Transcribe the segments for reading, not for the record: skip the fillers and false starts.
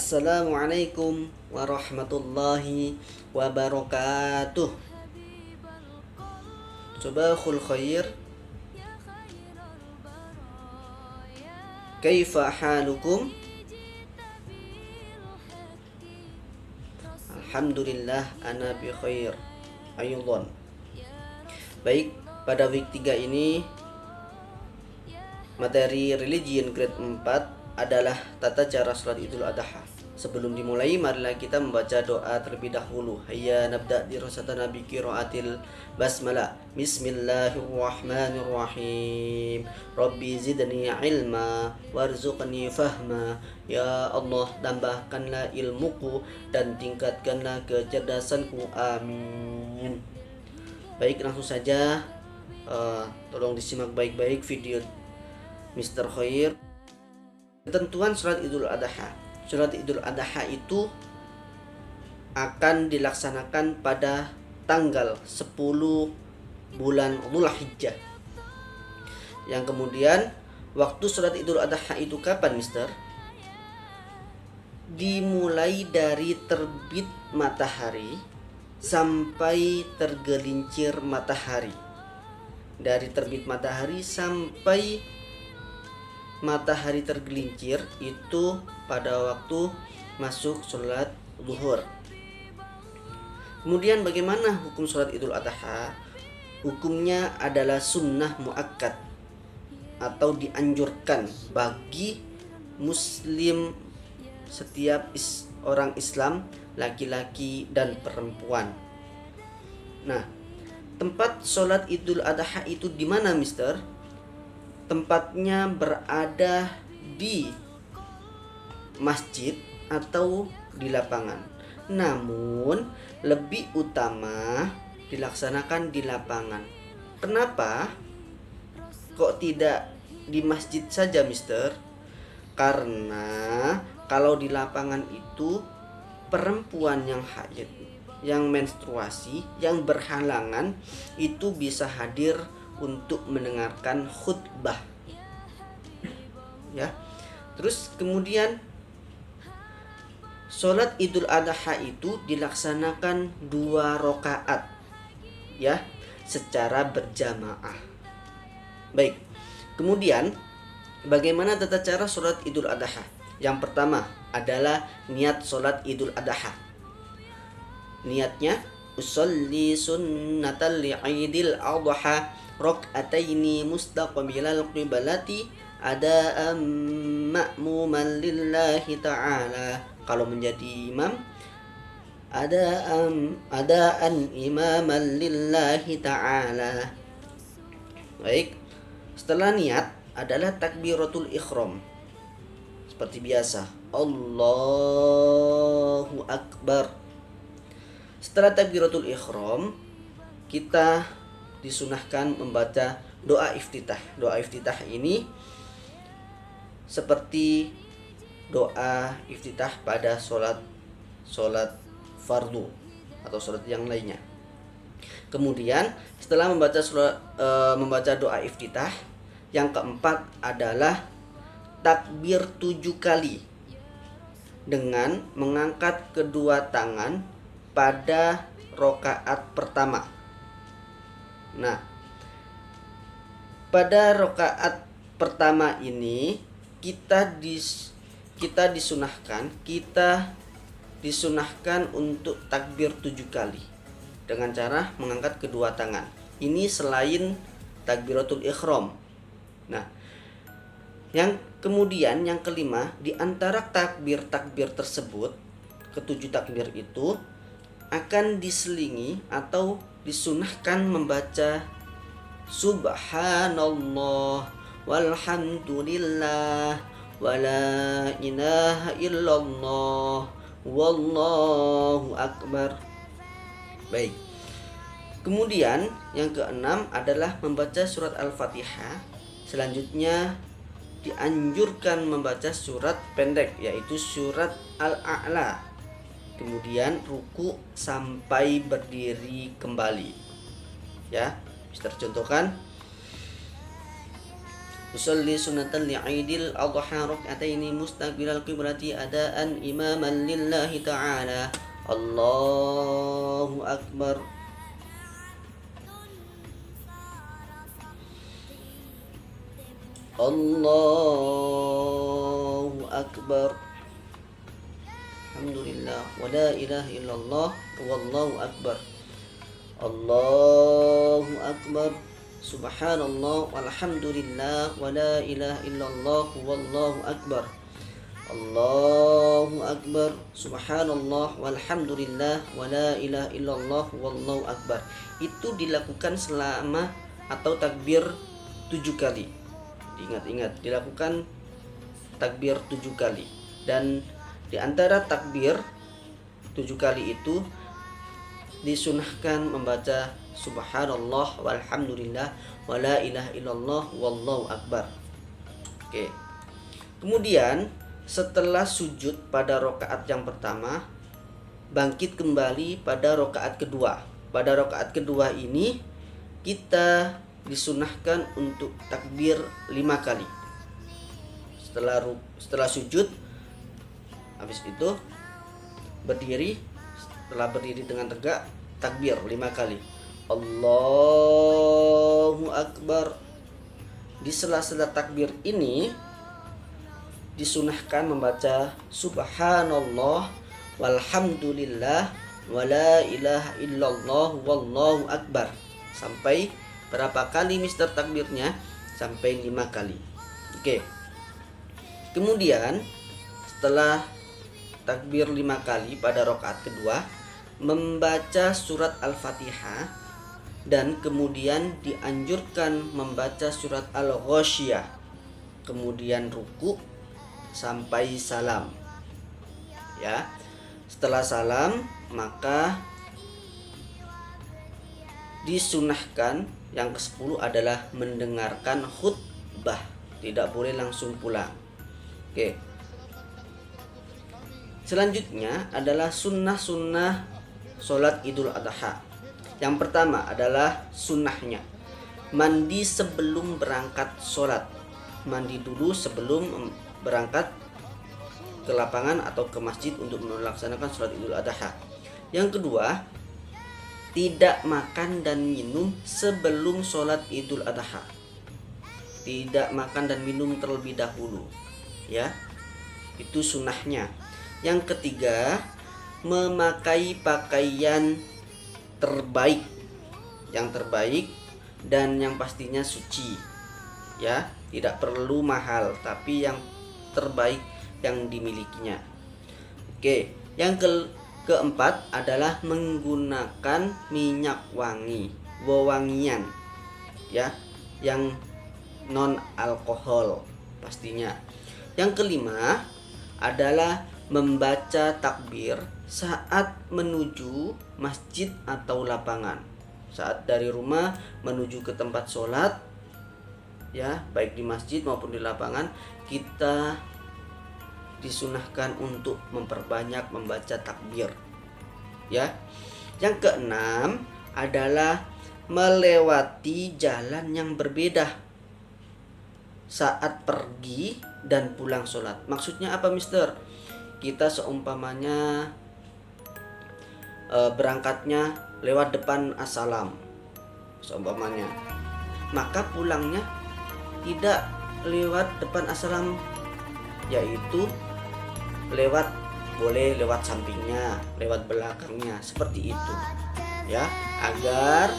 Assalamualaikum warahmatullahi wabarakatuh. Sabahul khair. Kaifa halukum? Alhamdulillah ana bi khair. Ayudhan. Baik, pada week 3 ini materi religion grade 4 adalah tata cara salat Idul Adha. Sebelum dimulai, marilah kita membaca doa terlebih dahulu. Hayya nabda dirasatana bi qiraatil basmalah. Bismillahirrahmanirrahim. Rabbi zidni ilma warzuqni fahma. Ya Allah, tambahkanlah ilmuku dan tingkatkanlah kecerdasanku. Amin. Baik, langsung saja. Tolong disimak baik-baik video Mr. Khair. Ketentuan sholat Idul Adha. Sholat Idul Adha itu akan dilaksanakan pada tanggal 10 bulan Dzulhijjah. Yang kemudian waktu sholat Idul Adha itu kapan, Mister? Dimulai dari terbit matahari sampai tergelincir matahari. Dari terbit matahari sampai matahari tergelincir itu pada waktu masuk sholat zuhur. Kemudian bagaimana hukum sholat Idul Adha? Hukumnya adalah sunnah muakkad atau dianjurkan bagi muslim setiap orang Islam, laki-laki dan perempuan. Nah, tempat sholat Idul Adha itu di mana, Mister? Tempatnya berada di masjid atau di lapangan. Namun lebih utama dilaksanakan di lapangan. Kenapa kok tidak di masjid saja, Mister? Karena kalau di lapangan itu perempuan yang haid, yang menstruasi, yang berhalangan itu bisa hadir untuk mendengarkan khutbah, ya. Terus kemudian sholat Idul Adha itu dilaksanakan 2 rakaat, ya, secara berjamaah. Baik, kemudian bagaimana tata cara sholat Idul Adha? Yang pertama adalah niat sholat Idul Adha. Niatnya usolli sunnatal li'idil adha rak'ataini mustaqbilal qiblati ada'an ma'muman lillahi ta'ala. Kalau menjadi imam, adaan imaman lillahi ta'ala. Baik, setelah niat adalah takbiratul ikhram. Seperti biasa, Allahu Akbar. Setelah takbiratul ikhram, kita disunahkan membaca doa iftitah. Doa iftitah ini seperti doa iftitah pada sholat fardu atau sholat yang lainnya. Kemudian setelah membaca doa iftitah, yang keempat adalah takbir 7 kali dengan mengangkat kedua tangan pada rakaat pertama. Nah, pada rakaat pertama ini kita disunahkan untuk takbir 7 kali dengan cara mengangkat kedua tangan. Ini selain takbiratul ikhram. Nah, yang kemudian yang kelima, di antara takbir-takbir tersebut, ketujuh takbir itu akan diselingi atau disunahkan membaca subhanallah walhamdulillah wala ilaha illallah wallahu akbar. Baik. Kemudian yang keenam adalah membaca surat Al-Fatihah. Selanjutnya dianjurkan membaca surat pendek, yaitu surat Al-A'la. Kemudian ruku sampai berdiri kembali, ya. Mister contohkan, usolli sunatan li'idil adha rak'ataini mustaqbilal qiblati adaan imaman lillahi ta'ala. Allahu akbar. Allahu akbar. Alhamdulillah wa la ilaha illallah wallahu akbar. Allahu akbar. Subhanallah walhamdulillah wa la ilaha illallah wallahu akbar. Allahu akbar. Subhanallah walhamdulillah wa la ilaha illallah wallahu akbar. Itu dilakukan selama atau takbir 7 kali. Ingat-ingat, dilakukan takbir 7 kali. Dan di antara takbir 7 kali itu disunahkan membaca subhanallah walhamdulillah wa la ilaha illallah wallahu akbar. Oke. Kemudian setelah sujud pada rakaat yang pertama, bangkit kembali pada rakaat kedua. Pada rakaat kedua ini kita disunahkan untuk takbir 5 kali. Setelah sujud, habis itu berdiri. Setelah berdiri dengan tegak, takbir 5 kali. Allahu akbar. Di sela-sela takbir ini disunahkan membaca subhanallah walhamdulillah wa la ilaha illallah wallahu akbar. Sampai berapa kali mister takbirnya? Sampai 5 kali. Oke. Kemudian setelah takbir 5 kali pada rakaat kedua, membaca surat Al-Fatihah, dan kemudian dianjurkan membaca surat Al-Ghasyiyah, kemudian ruku sampai salam. Ya. Setelah salam, maka disunahkan yang ke-10 adalah mendengarkan khutbah. Tidak boleh langsung pulang. Oke. Selanjutnya adalah sunnah-sunnah sholat Idul Adha. Yang pertama adalah sunnahnya mandi sebelum berangkat sholat. Mandi dulu sebelum berangkat ke lapangan atau ke masjid untuk melaksanakan sholat Idul Adha. Yang kedua, tidak makan dan minum sebelum sholat Idul Adha. Tidak makan dan minum terlebih dahulu, ya. Itu sunnahnya. Yang ketiga, memakai pakaian terbaik, yang terbaik dan yang pastinya suci, ya. Tidak perlu mahal, tapi yang terbaik yang dimilikinya. Oke, yang keempat adalah menggunakan minyak wangi, wewangian, ya, yang non alkohol pastinya. Yang kelima adalah membaca takbir saat menuju masjid atau lapangan. Saat dari rumah menuju ke tempat sholat, ya, baik di masjid maupun di lapangan, kita disunahkan untuk memperbanyak membaca takbir, ya. Yang keenam adalah melewati jalan yang berbeda saat pergi dan pulang sholat. Maksudnya apa, mister? Kita seumpamanya berangkatnya lewat depan as-salam, seumpamanya, maka pulangnya tidak lewat depan as-salam, yaitu boleh lewat sampingnya, lewat belakangnya, seperti itu, ya, agar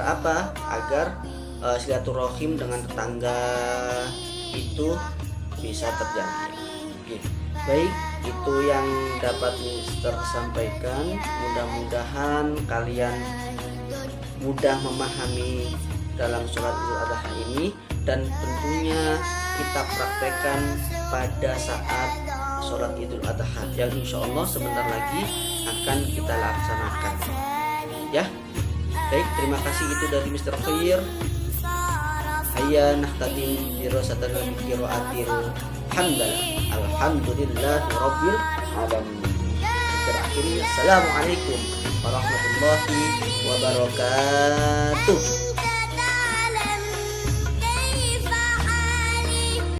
apa? Agar silaturahim dengan tetangga itu bisa terjalin. Oke. Baik, itu yang dapat Mister sampaikan. Mudah-mudahan kalian mudah memahami dalam sholat Idul Adha ini, dan tentunya kita praktekkan pada saat sholat Idul Adha yang insya Allah sebentar lagi akan kita laksanakan, ya. Baik, terima kasih. Itu dari Mr. Khair. Hayya nahtadim birasatil qiraatil hamdalah alhamdulillahi rabbil alamin. Terakhir, assalamualaikum warahmatullahi wabarakatuh.